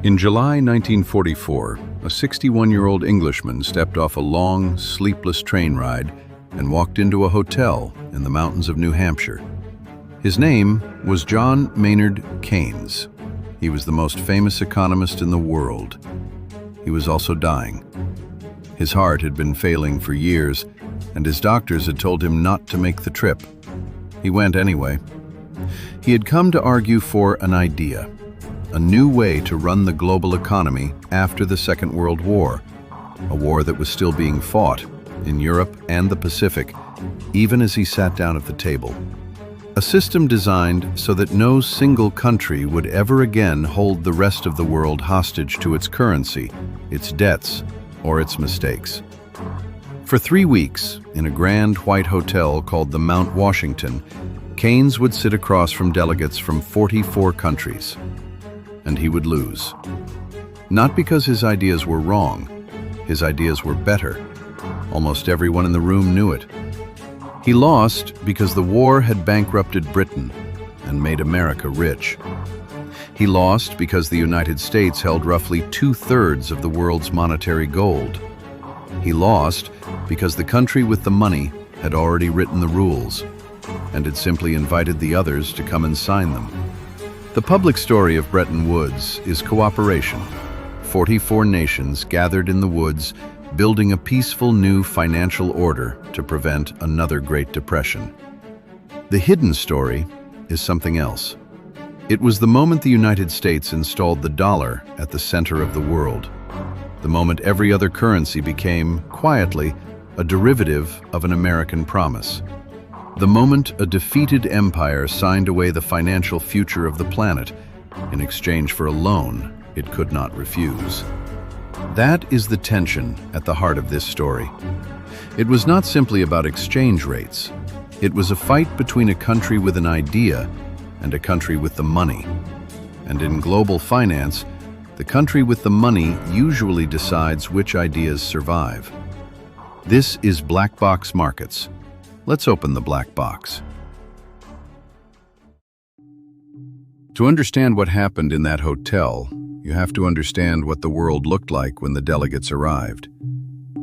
In July 1944, a 61-year-old Englishman stepped off a long, sleepless train ride and walked into a hotel in the mountains of New Hampshire. His name was John Maynard Keynes. He was the most famous economist in the world. He was also dying. His heart had been failing for years, and his doctors had told him not to make the trip. He went anyway. He had come to argue for an idea, a new way to run the global economy after the Second World War, a war that was still being fought in Europe and the Pacific, even as he sat down at the table. A system designed so that no single country would ever again hold the rest of the world hostage to its currency, its debts, or its mistakes. For 3 weeks, in a grand white hotel called the Mount Washington, Keynes would sit across from delegates from 44 countries. And he would lose. Not because his ideas were wrong. His ideas were better. Almost everyone in the room knew it. He lost because the war had bankrupted Britain and made America rich. He lost because the United States held roughly 2/3 of the world's monetary gold. He lost because the country with the money had already written the rules and had simply invited the others to come and sign them. The public story of Bretton Woods is cooperation. 44 nations gathered in the woods, building a peaceful new financial order to prevent another Great Depression. The hidden story is something else. It was the moment the United States installed the dollar at the center of the world. The moment every other currency became, quietly, a derivative of an American promise. The moment a defeated empire signed away the financial future of the planet in exchange for a loan it could not refuse. That is the tension at the heart of this story. It was not simply about exchange rates. It was a fight between a country with an idea and a country with the money. And in global finance, the country with the money usually decides which ideas survive. This is black box markets. Let's open the black box. To understand what happened in that hotel, you have to understand what the world looked like when the delegates arrived.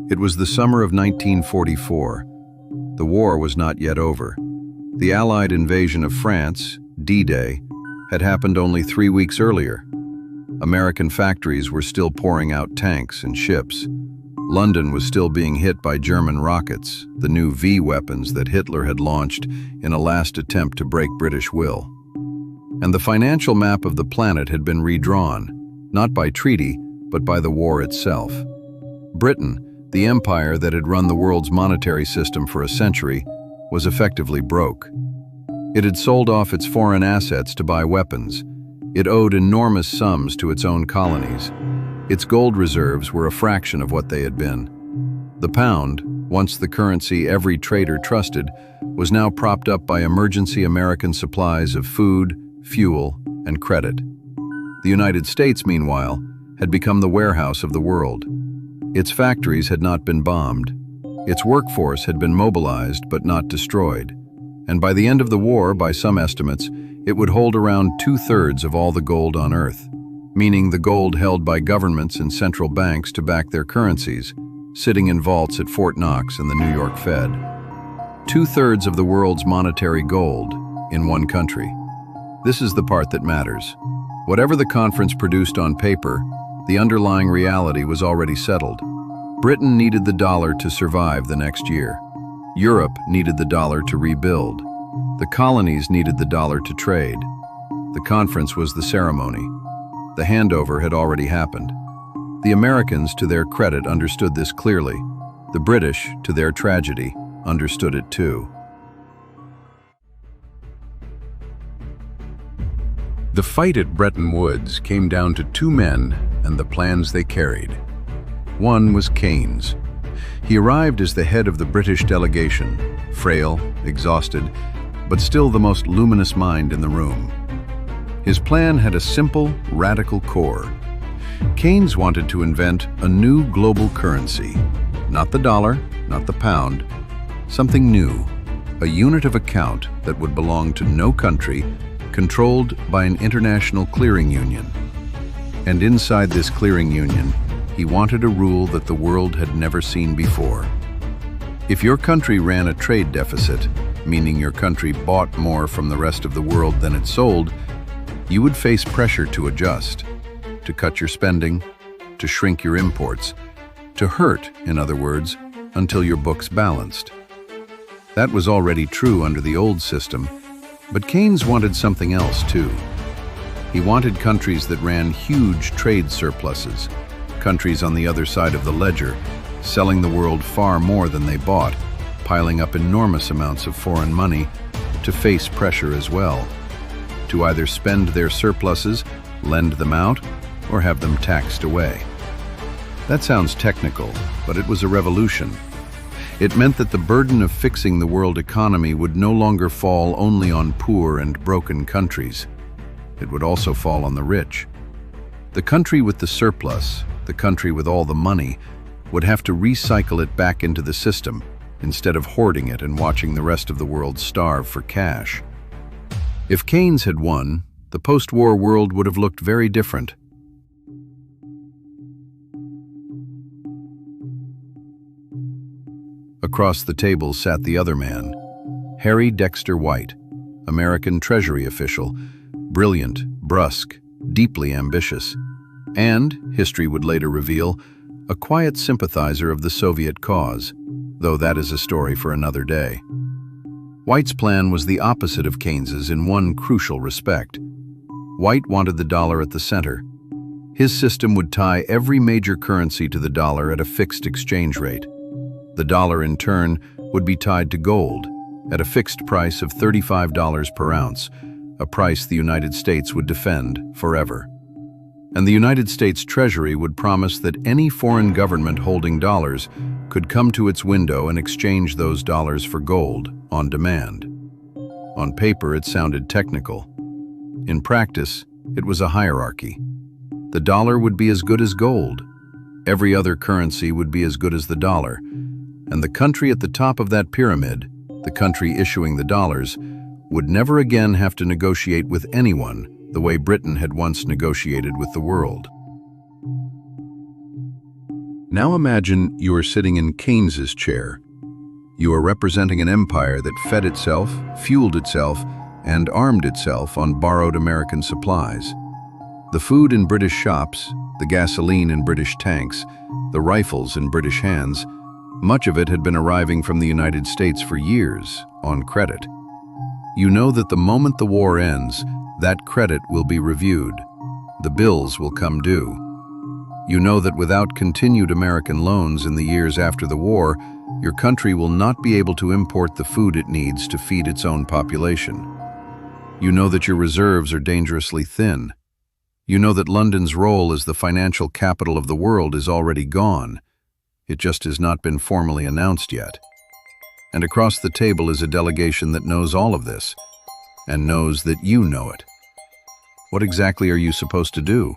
It was the summer of 1944. The war was not yet over. The Allied invasion of France, D-Day, had happened only 3 weeks earlier. American factories were still pouring out tanks and ships. London was still being hit by German rockets, the new V weapons that Hitler had launched in a last attempt to break British will. And the financial map of the planet had been redrawn, not by treaty, but by the war itself. Britain, the empire that had run the world's monetary system for a century, was effectively broke. It had sold off its foreign assets to buy weapons. It owed enormous sums to its own colonies. Its gold reserves were a fraction of what they had been. The pound, once the currency every trader trusted, was now propped up by emergency American supplies of food, fuel, and credit. The United States, meanwhile, had become the warehouse of the world. Its factories had not been bombed. Its workforce had been mobilized but not destroyed. And by the end of the war, by some estimates, it would hold around 2/3 of all the gold on Earth, meaning the gold held by governments and central banks to back their currencies, sitting in vaults at Fort Knox and the New York Fed. 2/3 of the world's monetary gold in one country. This is the part that matters. Whatever the conference produced on paper, the underlying reality was already settled. Britain needed the dollar to survive the next year. Europe needed the dollar to rebuild. The colonies needed the dollar to trade. The conference was the ceremony. The handover had already happened. The Americans, to their credit, understood this clearly. The British, to their tragedy, understood it too. The fight at Bretton Woods came down to 2 men and the plans they carried. One was Keynes. He arrived as the head of the British delegation, frail, exhausted, but still the most luminous mind in the room. His plan had a simple, radical core. Keynes wanted to invent a new global currency. Not the dollar, not the pound. Something new, a unit of account that would belong to no country, controlled by an international clearing union. And inside this clearing union, he wanted a rule that the world had never seen before. If your country ran a trade deficit, meaning your country bought more from the rest of the world than it sold, you would face pressure to adjust, to cut your spending, to shrink your imports, to hurt, in other words, until your books balanced. That was already true under the old system, but Keynes wanted something else too. He wanted countries that ran huge trade surpluses, countries on the other side of the ledger, selling the world far more than they bought, piling up enormous amounts of foreign money to face pressure as well, to either spend their surpluses, lend them out, or have them taxed away. That sounds technical, but it was a revolution. It meant that the burden of fixing the world economy would no longer fall only on poor and broken countries. It would also fall on the rich. The country with the surplus, the country with all the money, would have to recycle it back into the system instead of hoarding it and watching the rest of the world starve for cash. If Keynes had won, the post-war world would have looked very different. Across the table sat the other man, Harry Dexter White, American Treasury official, brilliant, brusque, deeply ambitious, and, history would later reveal, a quiet sympathizer of the Soviet cause, though that is a story for another day. White's plan was the opposite of Keynes's in one crucial respect. White wanted the dollar at the center. His system would tie every major currency to the dollar at a fixed exchange rate. The dollar, in turn, would be tied to gold at a fixed price of $35 per ounce, a price the United States would defend forever. And the United States Treasury would promise that any foreign government holding dollars could come to its window and exchange those dollars for gold on demand. On paper, it sounded technical. In practice, it was a hierarchy. The dollar would be as good as gold. Every other currency would be as good as the dollar. And the country at the top of that pyramid, the country issuing the dollars, would never again have to negotiate with anyone the way Britain had once negotiated with the world. Now imagine you are sitting in Keynes's chair. You are representing an empire that fed itself, fueled itself, and armed itself on borrowed American supplies. The food in British shops, the gasoline in British tanks, the rifles in British hands, much of it had been arriving from the United States for years, on credit. You know that the moment the war ends, that credit will be reviewed. The bills will come due. You know that without continued American loans in the years after the war, your country will not be able to import the food it needs to feed its own population. You know that your reserves are dangerously thin. You know that London's role as the financial capital of the world is already gone. It just has not been formally announced yet. And across the table is a delegation that knows all of this, and knows that you know it. What exactly are you supposed to do?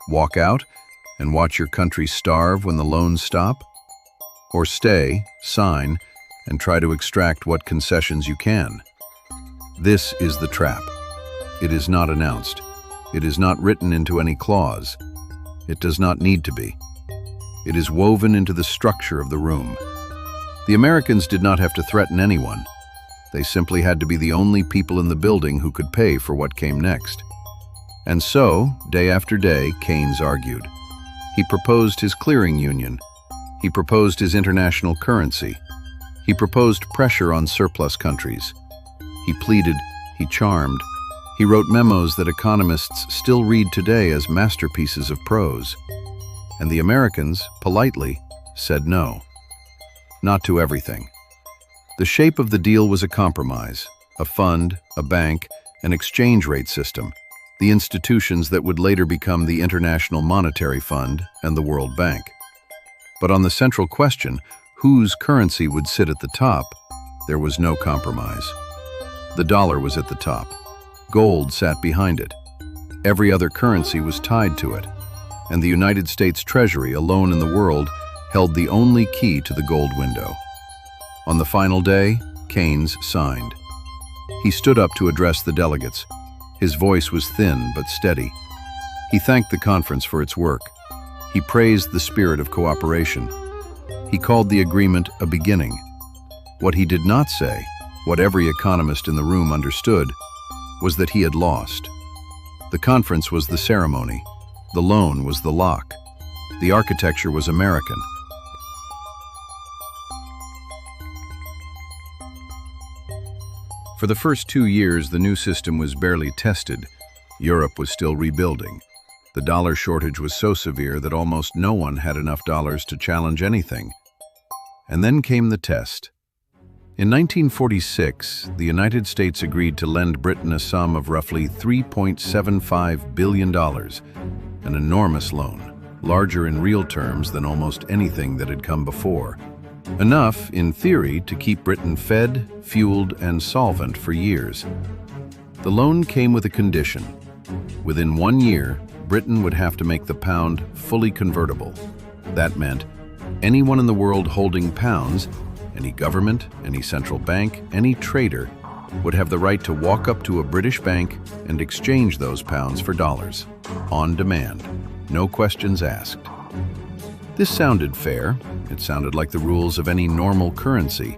Walk out and watch your country starve when the loans stop? Or stay, sign, and try to extract what concessions you can? This is the trap. It is not announced. It is not written into any clause. It does not need to be. It is woven into the structure of the room. The Americans did not have to threaten anyone. They simply had to be the only people in the building who could pay for what came next. And so, day after day, Keynes argued. He proposed his clearing union. He proposed his international currency. He proposed pressure on surplus countries. He pleaded, he charmed. He wrote memos that economists still read today as masterpieces of prose. And the Americans, politely, said no. Not to everything. The shape of the deal was a compromise, a fund, a bank, an exchange rate system, the institutions that would later become the International Monetary Fund and the World Bank. But on the central question, whose currency would sit at the top, there was no compromise. The dollar was at the top. Gold sat behind it. Every other currency was tied to it. And the United States Treasury, alone in the world, held the only key to the gold window. On the final day, Keynes signed. He stood up to address the delegates. His voice was thin but steady. He thanked the conference for its work. He praised the spirit of cooperation. He called the agreement a beginning. What he did not say, what every economist in the room understood, was that he had lost. The conference was the ceremony. The loan was the lock. The architecture was American. For the first 2 years, the new system was barely tested. Europe was still rebuilding. The dollar shortage was so severe that almost no one had enough dollars to challenge anything. And then came the test. In 1946, the United States agreed to lend Britain a sum of roughly $3.75 billion, an enormous loan, larger in real terms than almost anything that had come before. Enough, in theory, to keep Britain fed, fueled, and solvent for years. The loan came with a condition. Within 1 year, Britain would have to make the pound fully convertible. That meant anyone in the world holding pounds, any government, any central bank, any trader, would have the right to walk up to a British bank and exchange those pounds for dollars, on demand, no questions asked. This sounded fair. It sounded like the rules of any normal currency.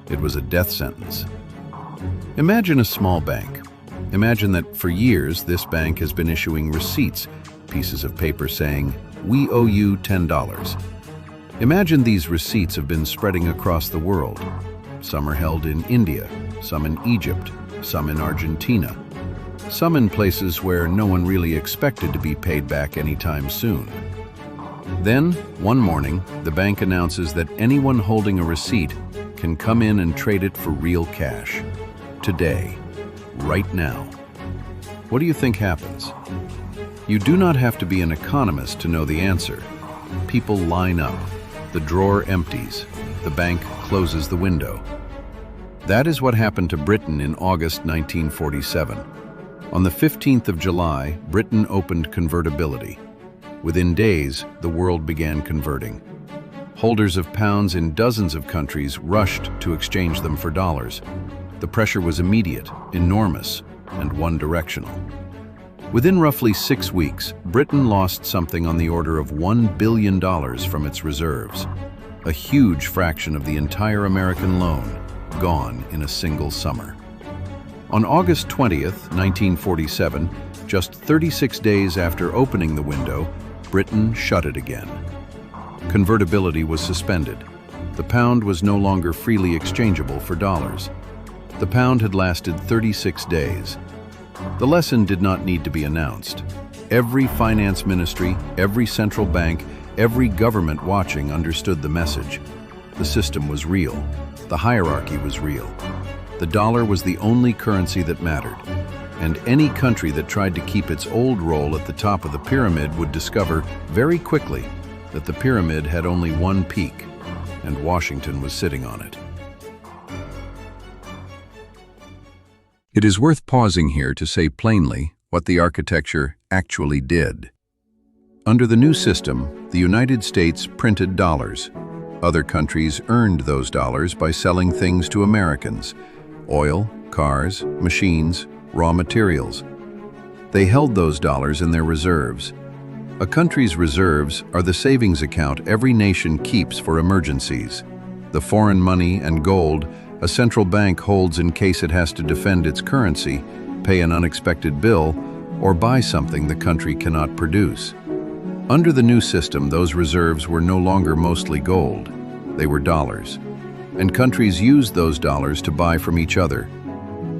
It was a death sentence. Imagine a small bank. Imagine that for years this bank has been issuing receipts, pieces of paper saying, "We owe you $10." Imagine these receipts have been spreading across the world. Some are held in India, some in Egypt, some in Argentina, some in places where no one really expected to be paid back anytime soon. Then, one morning, the bank announces that anyone holding a receipt can come in and trade it for real cash. Today, right now. What do you think happens? You do not have to be an economist to know the answer. People line up. The drawer empties. The bank closes the window. That is what happened to Britain in August 1947. On the 15th of July, Britain opened convertibility. Within days, the world began converting. Holders of pounds in dozens of countries rushed to exchange them for dollars. The pressure was immediate, enormous, and one-directional. Within roughly 6 weeks, Britain lost something on the order of $1 billion from its reserves. A huge fraction of the entire American loan, gone in a single summer. On August 20th, 1947, just 36 days after opening the window, Britain shut it again. Convertibility was suspended. The pound was no longer freely exchangeable for dollars. The pound had lasted 36 days. The lesson did not need to be announced. Every finance ministry, every central bank, every government watching understood the message. The system was real. The hierarchy was real. The dollar was the only currency that mattered. And any country that tried to keep its old role at the top of the pyramid would discover very quickly that the pyramid had only one peak, and Washington was sitting on it. It is worth pausing here to say plainly what the architecture actually did. Under the new system, the United States printed dollars. Other countries earned those dollars by selling things to Americans: oil, cars, machines, raw materials. They held those dollars in their reserves. A country's reserves are the savings account every nation keeps for emergencies. The foreign money and gold a central bank holds in case it has to defend its currency, pay an unexpected bill, or buy something the country cannot produce. Under the new system, those reserves were no longer mostly gold. They were dollars. And countries used those dollars to buy from each other.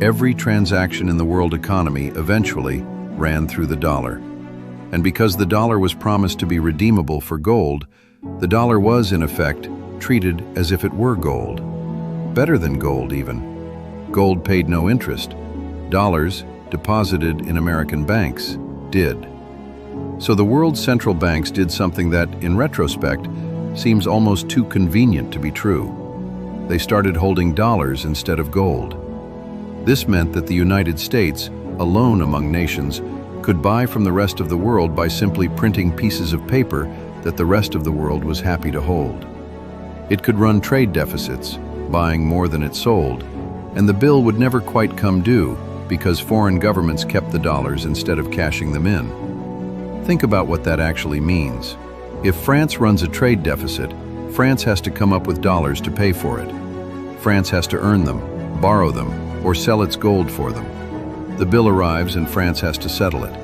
Every transaction in the world economy eventually ran through the dollar. And because the dollar was promised to be redeemable for gold, the dollar was, in effect, treated as if it were gold. Better than gold, even. Gold paid no interest. Dollars, deposited in American banks, did. So the world's central banks did something that, in retrospect, seems almost too convenient to be true. They started holding dollars instead of gold. This meant that the United States, alone among nations, could buy from the rest of the world by simply printing pieces of paper that the rest of the world was happy to hold. It could run trade deficits, buying more than it sold, and the bill would never quite come due because foreign governments kept the dollars instead of cashing them in. Think about what that actually means. If France runs a trade deficit, France has to come up with dollars to pay for it. France has to earn them, borrow them, or sell its gold for them. The bill arrives and France has to settle it.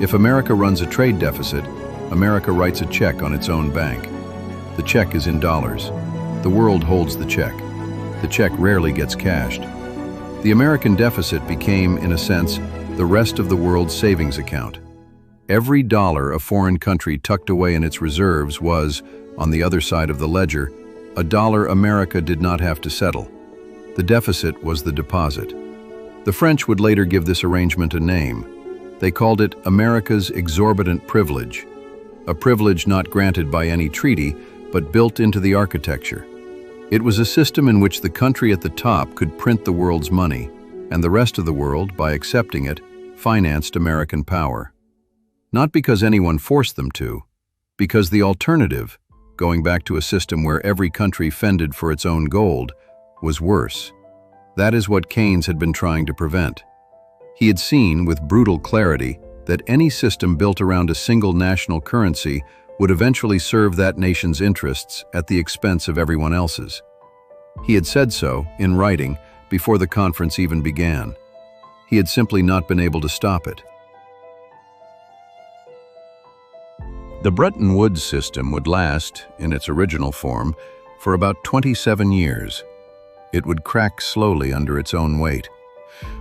If America runs a trade deficit, America writes a check on its own bank. The check is in dollars. The world holds the check. The check rarely gets cashed. The American deficit became, in a sense, the rest of the world's savings account. Every dollar a foreign country tucked away in its reserves was, on the other side of the ledger, a dollar America did not have to settle. The deficit was the deposit. The French would later give this arrangement a name. They called it America's exorbitant privilege, a privilege not granted by any treaty, but built into the architecture. It was a system in which the country at the top could print the world's money, and the rest of the world, by accepting it, financed American power. Not because anyone forced them to, because the alternative, going back to a system where every country fended for its own gold, was worse. That is what Keynes had been trying to prevent. He had seen, with brutal clarity, that any system built around a single national currency would eventually serve that nation's interests at the expense of everyone else's. He had said so, in writing, before the conference even began. He had simply not been able to stop it. The Bretton Woods system would last, in its original form, for about 27 years. It would crack slowly under its own weight.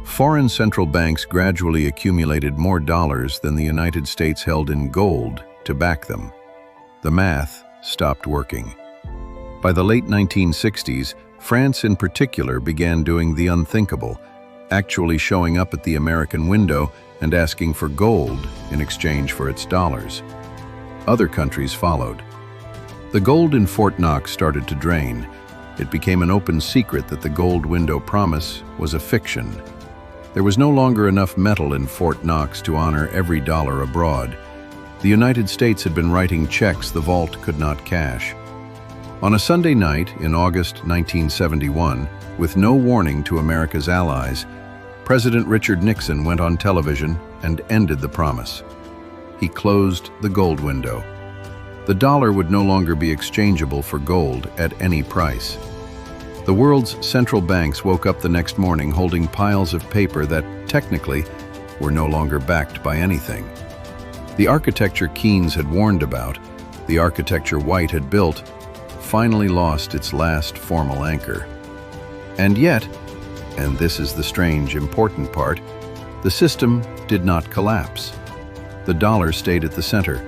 Foreign central banks gradually accumulated more dollars than the United States held in gold to back them. The math stopped working. By the late 1960s, France in particular began doing the unthinkable, actually showing up at the American window and asking for gold in exchange for its dollars. Other countries followed. The gold in Fort Knox started to drain. It became an open secret that the gold window promise was a fiction. There was no longer enough metal in Fort Knox to honor every dollar abroad. The United States had been writing checks the vault could not cash. On a Sunday night in August 1971, with no warning to America's allies, President Richard Nixon went on television and ended the promise. He closed the gold window. The dollar would no longer be exchangeable for gold at any price. The world's central banks woke up the next morning holding piles of paper that, technically, were no longer backed by anything. The architecture Keynes had warned about, the architecture White had built, finally lost its last formal anchor. And yet, and this is the strange, important part, the system did not collapse. The dollar stayed at the center.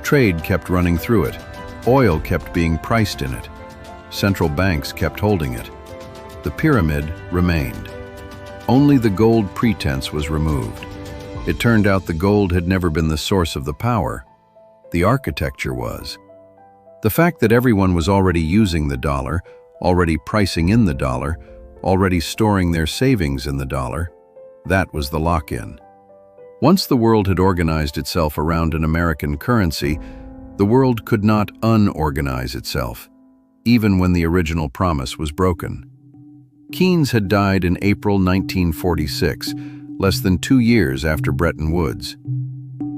Trade kept running through it. Oil kept being priced in it. Central banks kept holding it. The pyramid remained. Only the gold pretense was removed. It turned out the gold had never been the source of the power. The architecture was. The fact that everyone was already using the dollar, already pricing in the dollar, already storing their savings in the dollar, that was the lock-in. Once the world had organized itself around an American currency, the world could not unorganize itself, even when the original promise was broken. Keynes had died in April 1946, less than 2 years after Bretton Woods.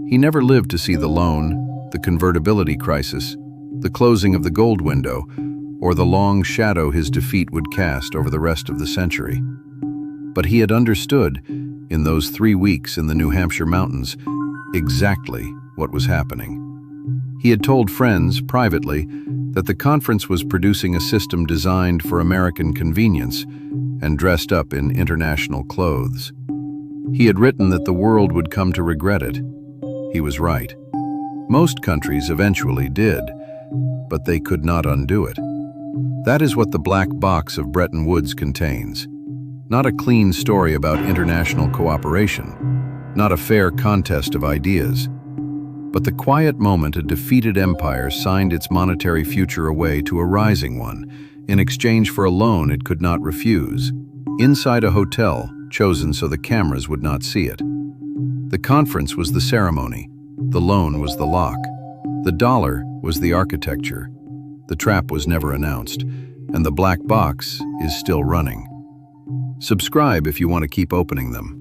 He never lived to see the loan, the convertibility crisis, the closing of the gold window, or the long shadow his defeat would cast over the rest of the century. But he had understood, in those 3 weeks in the New Hampshire mountains, exactly what was happening. He had told friends, privately, that the conference was producing a system designed for American convenience and dressed up in international clothes. He had written that the world would come to regret it. He was right. Most countries eventually did, but they could not undo it. That is what the black box of Bretton Woods contains. Not a clean story about international cooperation, not a fair contest of ideas, but the quiet moment a defeated empire signed its monetary future away to a rising one, in exchange for a loan it could not refuse, inside a hotel chosen so the cameras would not see it. The conference was the ceremony, the loan was the lock, the dollar was the architecture. The trap was never announced, and the black box is still running. Subscribe if you want to keep opening them.